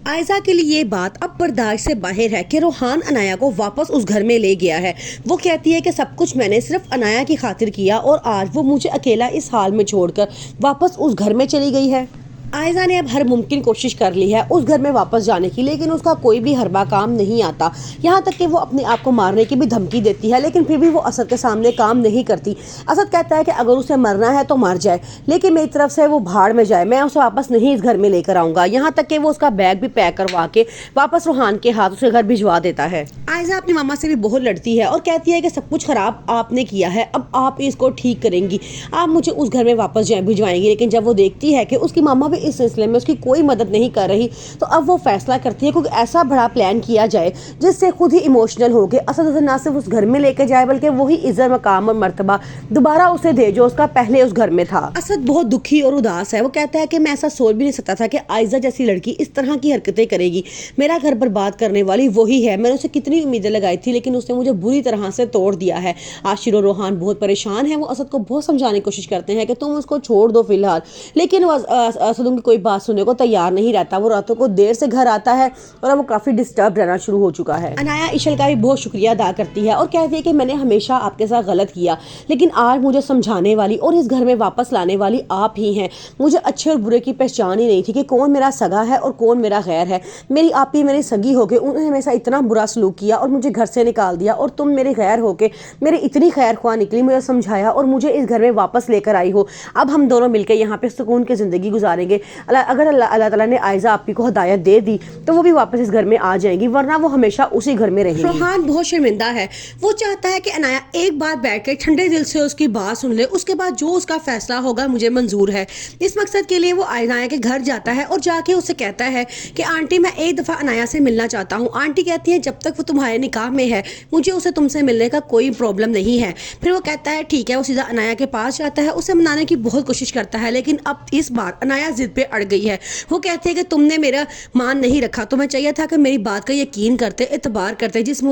आयजा के लिए ये बात अब बर्दाश्त से बाहर है कि रोहान अनाया को वापस उस घर में ले गया है। वो कहती है कि सब कुछ मैंने सिर्फ अनाया की खातिर किया और आज वो मुझे अकेला इस हाल में छोड़कर वापस उस घर में चली गई है। आयजा ने अब हर मुमकिन कोशिश कर ली है उस घर में वापस जाने की, लेकिन उसका कोई भी हरबा काम नहीं आता। यहाँ तक कि वो अपने आप को मारने की भी धमकी देती है, लेकिन फिर भी वो असद के सामने काम नहीं करती। असद कहता है कि अगर उसे मरना है तो मर जाए, लेकिन मेरी तरफ से वो भाड़ में जाए, मैं उसे वापस नहीं इस घर में लेकर आऊँगा। यहाँ तक कि वो उसका बैग भी पैक करवा के वापस रोहान के हाथ उसे घर भिजवा देता है। आयजा अपनी मामा से भी बहुत लड़ती है और कहती है कि सब कुछ खराब आपने किया है, अब आप इसको ठीक करेंगी, आप मुझे उस घर में वापस भिजवाएंगी। लेकिन जब वो देखती है कि उसकी मामा भी इस सिलसिले में उसकी कोई मदद नहीं कर रही, तो अब वो फैसला करती है कि ऐसा बड़ा प्लान किया जाए जिससे खुद ही इमोशनल हो के असद उसे ना सिर्फ उस घर में लेके जाए बल्कि वही इज्जत मकाम और मर्तबा दोबारा उसे दे जो उसका पहले उस घर में था। असद बहुत दुखी और उदास है। वो कहता है कि मैं ऐसा सोच भी नहीं सकता था कि आयजा जैसी लड़की इस तरह की हरकतें करेगी। मेरा घर बर्बाद करने वाली वही है। मैंने उसे कितनी उम्मीदें लगाई थी, लेकिन उसने मुझे बुरी तरह से तोड़ दिया है। आशिर और रोहान बहुत परेशान है। वो असद को बहुत समझाने की कोशिश करते हैं कि तुम उसको छोड़ दो फिलहाल, लेकिन वो असद उनकी कोई बात सुनने को तैयार नहीं रहता। वो रातों को देर से घर आता है और अब वो काफी डिस्टर्ब रहना शुरू हो चुका है। अनाया इशल का भी बहुत शुक्रिया अदा करती है और कहती है कि मैंने हमेशा आपके साथ गलत किया, लेकिन आज मुझे समझाने वाली और इस घर में वापस लाने वाली आप ही हैं। मुझे अच्छे और बुरे की पहचान ही नहीं थी कि कौन मेरा सगा है और कौन मेरा गैर है। मेरी आप ही मेरी सगी होके उन्होंने हमेशा इतना बुरा सलूक किया और मुझे घर से निकाल दिया, और तुम मेरे गैर होके मेरी इतनी खैर ख्वाह निकली, मुझे समझाया और मुझे इस घर में वापस लेकर आई हो। अब हम दोनों मिलकर यहाँ पे सुकून की जिंदगी गुजारेंगे। अगर अल्लाह ताला ने आयजा आपी को हदायत दे दी तो वो भी वापस इस घर में आ जाएंगी, वरना वो हमेशा उसी घर में रहेंगी। रोहान बहुत शर्मिंदा है। वो चाहता है कि अनाया एक बार बैठकर ठंडे दिल से उसकी बात सुन ले, उसके बाद जो उसका फैसला होगा मुझे मंजूर है। इस मकसद के लिए वो अनाया के घर जाता है और जाके उससे कहता है कि आंटी मैं एक दफ़ा अनाया से मिलना चाहता हूँ। आंटी कहती है जब तक वो तुम्हारे निकाह में है मुझे उसे तुमसे मिलने का कोई प्रॉब्लम नहीं है। फिर वो कहता है ठीक है। वो सीधा अनाया के पास जाता है, उसे मनाने की बहुत कोशिश करता है, लेकिन अब इस बार अनाया जिद पे अड़ गई है। वो कहते हैं कि तुमने मेरा मान नहीं रखा, तुम्हें चाहिए था कि मेरी बात का यकीन करते, एतबार करते। जिस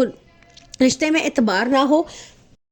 रिश्ते में एतबार ना हो